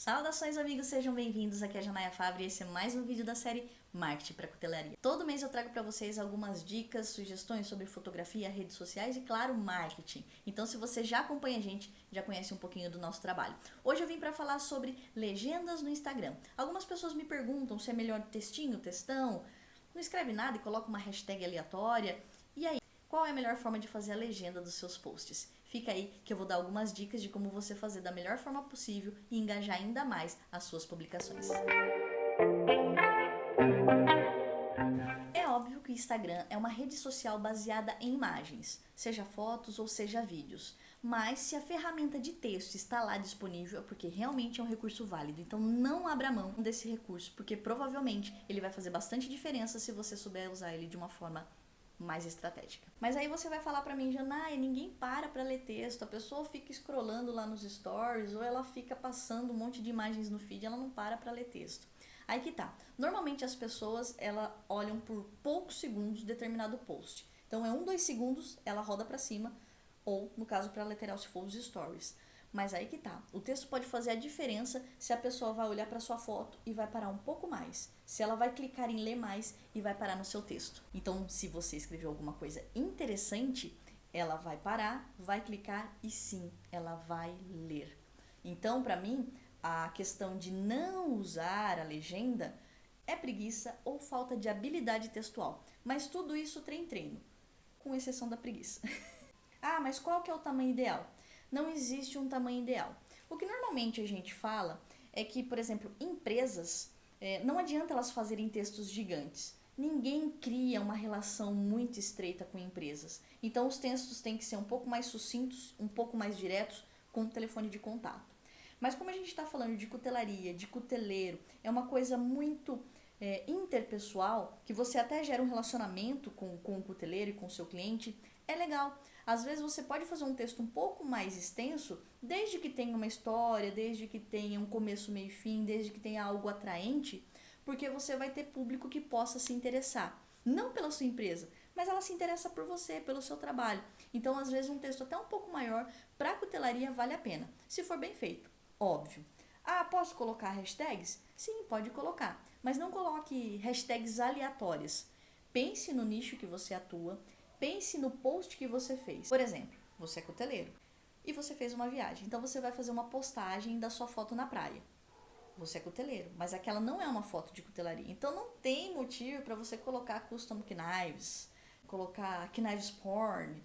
Saudações, amigos, sejam bem-vindos. Aqui é a Janaia Fabri e esse é mais um vídeo da série Marketing para Cutelaria. Todo mês eu trago para vocês algumas dicas, sugestões sobre fotografia, redes sociais e, claro, marketing. Então, se você já acompanha a gente, já conhece um pouquinho do nosso trabalho. Hoje eu vim para falar sobre legendas no Instagram. Algumas pessoas me perguntam se é melhor textinho, textão, não escreve nada e coloca uma hashtag aleatória. E aí, qual é a melhor forma de fazer a legenda dos seus posts? Fica aí que eu vou dar algumas dicas de como você fazer da melhor forma possível e engajar ainda mais as suas publicações. É óbvio que o Instagram é uma rede social baseada em imagens, seja fotos ou seja vídeos. Mas se a ferramenta de texto está lá disponível é porque realmente é um recurso válido. Então não abra mão desse recurso, porque provavelmente ele vai fazer bastante diferença se você souber usar ele de uma forma mais estratégica. Mas aí você vai falar pra mim, Janaia, ninguém para ler texto, a pessoa fica scrollando lá nos stories ou ela fica passando um monte de imagens no feed, ela não para ler texto. Aí que tá. Normalmente as pessoas, elas olham por poucos segundos determinado post. Então é 2 segundos, ela roda pra cima, ou no caso para lateral se for os stories. Mas aí que tá. O texto pode fazer a diferença se a pessoa vai olhar para sua foto e vai parar um pouco mais. Se ela vai clicar em ler mais e vai parar no seu texto. Então, se você escreveu alguma coisa interessante, ela vai parar, vai clicar e sim, ela vai ler. Então, para mim, a questão de não usar a legenda é preguiça ou falta de habilidade textual. Mas tudo isso tem treino, com exceção da preguiça. Ah, mas qual que é o tamanho ideal? Não existe um tamanho ideal. O que normalmente a gente fala é que, por exemplo, empresas, não adianta elas fazerem textos gigantes. Ninguém cria uma relação muito estreita com empresas. Então os textos têm que ser um pouco mais sucintos, um pouco mais diretos, com o telefone de contato. Mas como a gente está falando de cutelaria, de cuteleiro, é uma coisa muito interpessoal, que você até gera um relacionamento com o cuteleiro e com o seu cliente, é legal. Às vezes você pode fazer um texto um pouco mais extenso, desde que tenha uma história, desde que tenha um começo, meio e fim, desde que tenha algo atraente, porque você vai ter público que possa se interessar. Não pela sua empresa, mas ela se interessa por você, pelo seu trabalho. Então, às vezes, um texto até um pouco maior para cutelaria vale a pena, se for bem feito, óbvio. Ah, posso colocar hashtags? Sim, pode colocar, mas não coloque hashtags aleatórias. Pense no nicho que você atua, pense no post que você fez. Por exemplo, você é cuteleiro e você fez uma viagem, então você vai fazer uma postagem da sua foto na praia. Você é cuteleiro, mas aquela não é uma foto de cutelaria. Então não tem motivo para você colocar custom knives, colocar knives porn,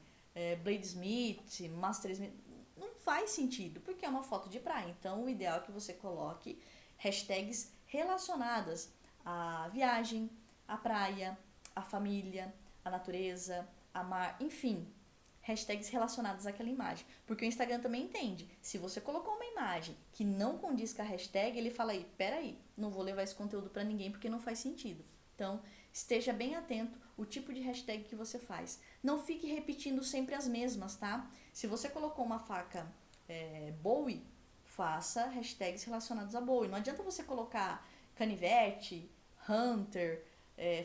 bladesmith, mastersmith. Não faz sentido, porque é uma foto de praia. Então o ideal é que você coloque hashtags relacionadas à viagem, à praia, à família, à natureza, a mar, enfim, hashtags relacionadas àquela imagem. Porque o Instagram também entende. Se você colocou uma imagem que não condiz com a hashtag, ele fala aí, peraí, não vou levar esse conteúdo para ninguém porque não faz sentido. Então, esteja bem atento ao tipo de hashtag que você faz. Não fique repetindo sempre as mesmas, tá? Se você colocou uma faca Bowie, faça hashtags relacionados a Bowie. Não adianta você colocar canivete, hunter,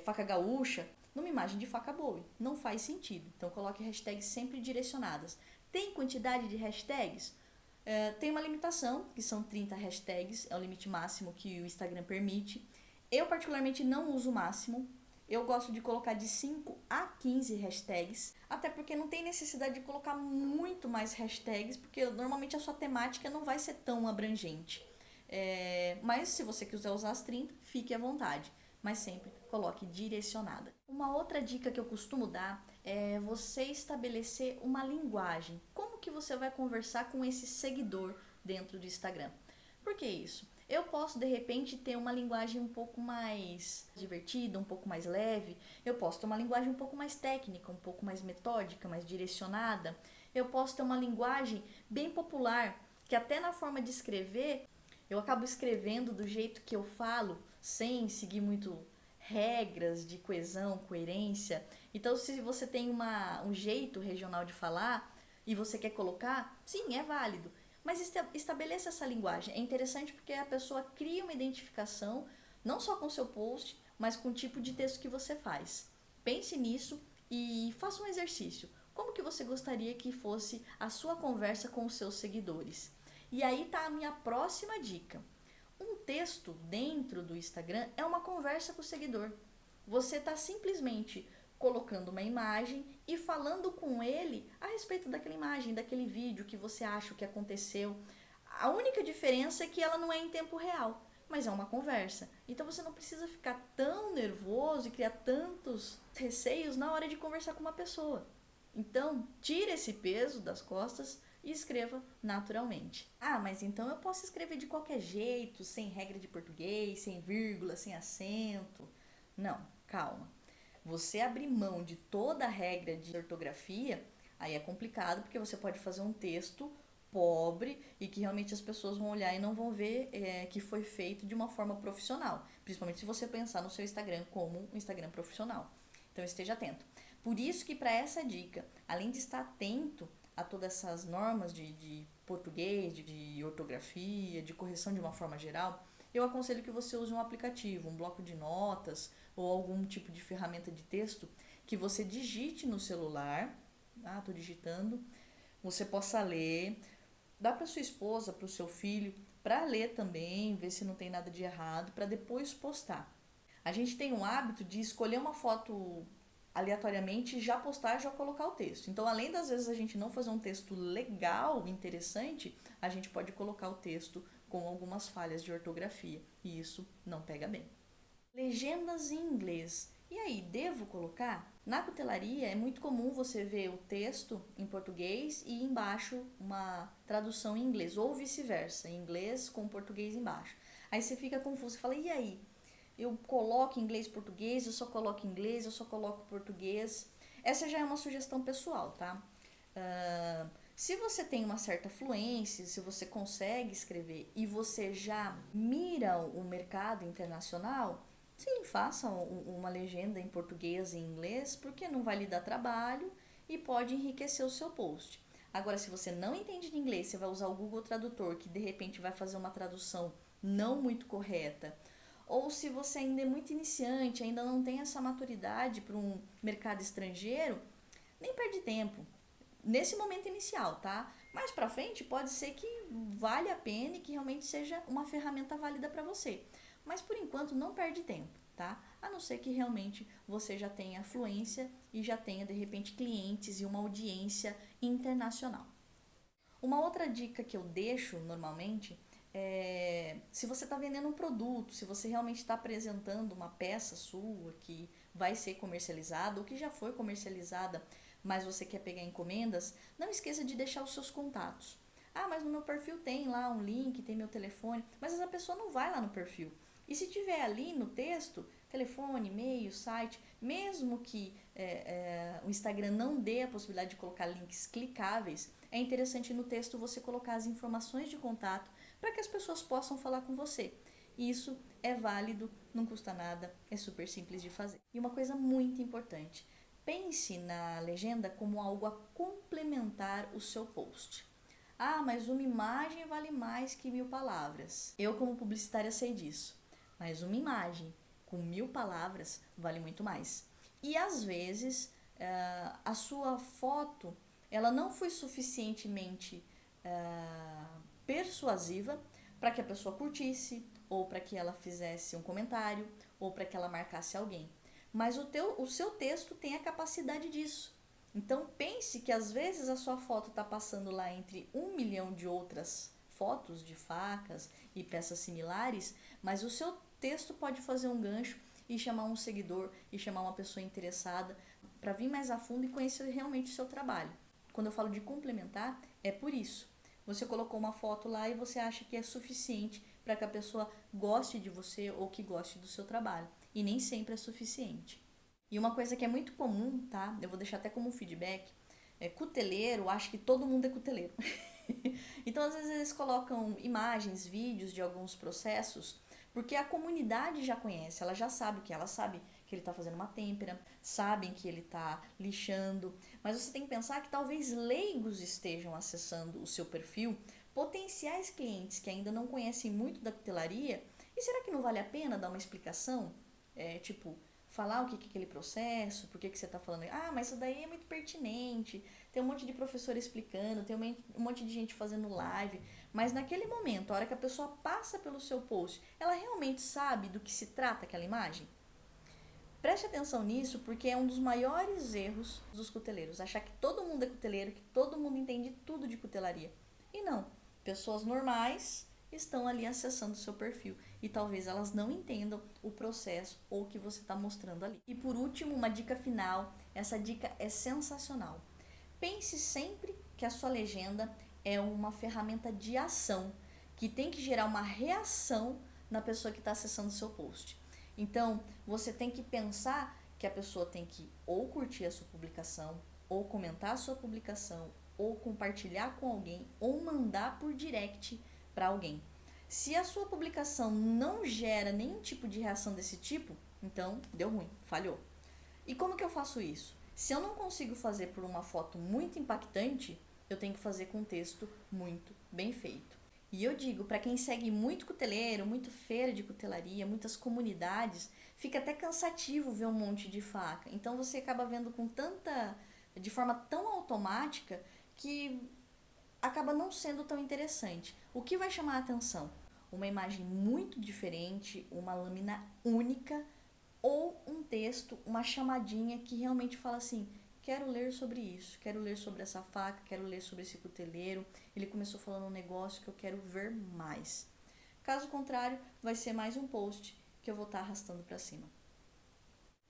faca gaúcha numa imagem de faca Bowie. Não faz sentido. Então coloque hashtags sempre direcionadas. Tem quantidade de hashtags? Tem uma limitação, que são 30 hashtags, é o limite máximo que o Instagram permite. Eu particularmente não uso o máximo. Eu gosto de colocar de 5 a 15 hashtags, até porque não tem necessidade de colocar muito mais hashtags, porque normalmente a sua temática não vai ser tão abrangente. Mas se você quiser usar as 30, fique à vontade, mas sempre coloque direcionada. Uma outra dica que eu costumo dar é você estabelecer uma linguagem. Como que você vai conversar com esse seguidor dentro do Instagram? Por que isso? Eu posso, de repente, ter uma linguagem um pouco mais divertida, um pouco mais leve. Eu posso ter uma linguagem um pouco mais técnica, um pouco mais metódica, mais direcionada. Eu posso ter uma linguagem bem popular, que até na forma de escrever, eu acabo escrevendo do jeito que eu falo, sem seguir muito regras de coesão, coerência. Então, se você tem um jeito regional de falar e você quer colocar, sim, é válido. Mas estabeleça essa linguagem. É interessante porque a pessoa cria uma identificação, não só com o seu post, mas com o tipo de texto que você faz. Pense nisso e faça um exercício. Como que você gostaria que fosse a sua conversa com os seus seguidores? E aí tá a minha próxima dica. texto dentro do Instagram é uma conversa com o seguidor. Você está simplesmente colocando uma imagem e falando com ele a respeito daquela imagem, daquele vídeo, que você acha, o que aconteceu. A única diferença é que ela não é em tempo real, mas é uma conversa. Então você não precisa ficar tão nervoso e criar tantos receios na hora de conversar com uma pessoa. Então, tire esse peso das costas e escreva naturalmente. Ah, mas então eu posso escrever de qualquer jeito, sem regra de português, sem vírgula, sem acento. Não, calma. Você abrir mão de toda a regra de ortografia, aí é complicado, porque você pode fazer um texto pobre e que realmente as pessoas vão olhar e não vão ver que foi feito de uma forma profissional. Principalmente se você pensar no seu Instagram como um Instagram profissional. Então esteja atento. Por isso que para essa dica, além de estar atento a todas essas normas de português, de ortografia, de correção de uma forma geral, eu aconselho que você use um aplicativo, um bloco de notas ou algum tipo de ferramenta de texto que você digite no celular. Ah, tô digitando. Você possa ler, dá para sua esposa, para o seu filho, para ler também, ver se não tem nada de errado, para depois postar. A gente tem um hábito de escolher uma foto aleatoriamente e já postar, já colocar o texto. Então, além das vezes a gente não fazer um texto legal, interessante, a gente pode colocar o texto com algumas falhas de ortografia e isso não pega bem. Legendas em inglês. E aí, devo colocar? Na cutelaria é muito comum você ver o texto em português e embaixo uma tradução em inglês, ou vice-versa, em inglês com português embaixo. Aí você fica confuso, você fala, e aí? Eu coloco inglês e português, eu só coloco inglês, eu só coloco português. Essa já é uma sugestão pessoal, tá? Se você tem uma certa fluência, se você consegue escrever e você já mira o mercado internacional, sim, faça uma legenda em português e em inglês, porque não vai lhe dar trabalho e pode enriquecer o seu post. Agora, se você não entende de inglês, você vai usar o Google Tradutor, que de repente vai fazer uma tradução não muito correta, ou se você ainda é muito iniciante, ainda não tem essa maturidade para um mercado estrangeiro, nem perde tempo. Nesse momento inicial, tá? Mais pra frente pode ser que vale a pena e que realmente seja uma ferramenta válida para você. Mas por enquanto não perde tempo, tá? A não ser que realmente você já tenha fluência e já tenha de repente clientes e uma audiência internacional. Uma outra dica que eu deixo normalmente se você está vendendo um produto, se você realmente está apresentando uma peça sua que vai ser comercializada ou que já foi comercializada, mas você quer pegar encomendas, não esqueça de deixar os seus contatos. Ah, mas no meu perfil tem lá um link, tem meu telefone, mas essa pessoa não vai lá no perfil. E se tiver ali no texto, telefone, e-mail, site, mesmo que o Instagram não dê a possibilidade de colocar links clicáveis, é interessante no texto você colocar as informações de contato para que as pessoas possam falar com você. Isso é válido, não custa nada, é super simples de fazer. E uma coisa muito importante, pense na legenda como algo a complementar o seu post. Ah, mas uma imagem vale mais que 1000 palavras. Eu, como publicitária, sei disso. Mas uma imagem com 1000 palavras vale muito mais. E às vezes a sua foto ela não foi suficientemente persuasiva para que a pessoa curtisse, ou para que ela fizesse um comentário, ou para que ela marcasse alguém. Mas o seu texto tem a capacidade disso. Então pense que às vezes a sua foto está passando lá entre 1 milhão de outras fotos de facas e peças similares, mas o seu texto pode fazer um gancho e chamar um seguidor e chamar uma pessoa interessada para vir mais a fundo e conhecer realmente o seu trabalho. Quando eu falo de complementar, é por isso. Você colocou uma foto lá e você acha que é suficiente para que a pessoa goste de você ou que goste do seu trabalho. E nem sempre é suficiente. E uma coisa que é muito comum, tá? Eu vou deixar até como feedback. Cuteleiro, acho que todo mundo é cuteleiro. Então, às vezes, eles colocam imagens, vídeos de alguns processos, porque a comunidade já conhece, ela já sabe o que ela sabe que ele está fazendo uma têmpera, sabem que ele está lixando, mas você tem que pensar que talvez leigos estejam acessando o seu perfil, potenciais clientes que ainda não conhecem muito da cutelaria, e será que não vale a pena dar uma explicação? Tipo, falar o que é aquele processo, por que você está falando, ah, mas isso daí é muito pertinente, tem um monte de professor explicando, tem um monte de gente fazendo live, mas naquele momento, a hora que a pessoa passa pelo seu post, ela realmente sabe do que se trata aquela imagem? Preste atenção nisso, porque é um dos maiores erros dos cuteleiros, achar que todo mundo é cuteleiro, que todo mundo entende tudo de cutelaria. E não, pessoas normais estão ali acessando o seu perfil e talvez elas não entendam o processo ou o que você está mostrando ali. E por último, uma dica final, essa dica é sensacional. Pense sempre que a sua legenda é uma ferramenta de ação, que tem que gerar uma reação na pessoa que está acessando o seu post. Então, você tem que pensar que a pessoa tem que ou curtir a sua publicação, ou comentar a sua publicação, ou compartilhar com alguém, ou mandar por direct para alguém. Se a sua publicação não gera nenhum tipo de reação desse tipo, então deu ruim, falhou. E como que eu faço isso? Se eu não consigo fazer por uma foto muito impactante, eu tenho que fazer com um texto muito bem feito. E eu digo, para quem segue muito cuteleiro, muito feira de cutelaria, muitas comunidades, fica até cansativo ver um monte de faca. Então você acaba vendo de forma tão automática que acaba não sendo tão interessante. O que vai chamar a atenção? Uma imagem muito diferente, uma lâmina única ou um texto, uma chamadinha que realmente fala assim: quero ler sobre isso, quero ler sobre essa faca, quero ler sobre esse cuteleiro, ele começou falando um negócio que eu quero ver mais. Caso contrário, vai ser mais um post que eu vou estar arrastando para cima.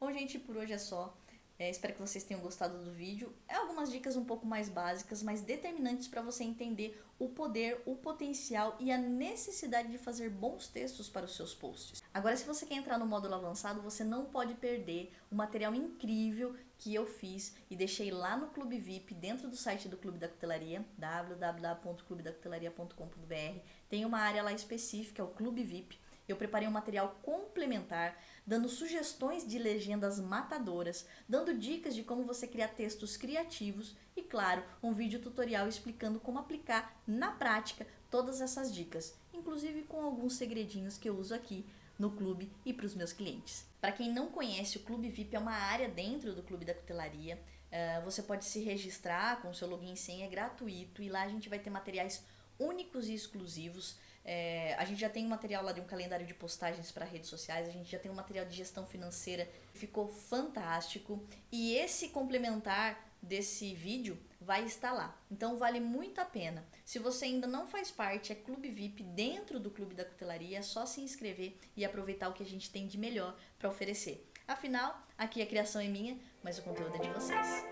Bom, gente, por hoje é só. Espero que vocês tenham gostado do vídeo. Algumas dicas um pouco mais básicas, mas determinantes para você entender o poder, o potencial e a necessidade de fazer bons textos para os seus posts. Agora, se você quer entrar no módulo avançado, você não pode perder o material incrível que eu fiz e deixei lá no Clube VIP, dentro do site do Clube da Cutelaria, www.clubedacutelaria.com.br. Tem uma área lá específica, o Clube VIP. Eu preparei um material complementar, dando sugestões de legendas matadoras, dando dicas de como você criar textos criativos e, claro, um vídeo tutorial explicando como aplicar na prática todas essas dicas, inclusive com alguns segredinhos que eu uso aqui no clube e para os meus clientes. Para quem não conhece, o Clube VIP é uma área dentro do Clube da Cutelaria. Você pode se registrar com o seu login e senha, é gratuito, e lá a gente vai ter materiais únicos e exclusivos. A gente já tem um material lá de um calendário de postagens para redes sociais, a gente já tem um material de gestão financeira, ficou fantástico, e esse complementar desse vídeo vai estar lá, então vale muito a pena. Se você ainda não faz parte, é Clube VIP dentro do Clube da Cutelaria, é só se inscrever e aproveitar o que a gente tem de melhor para oferecer. Afinal, aqui a criação é minha, mas o conteúdo é de vocês.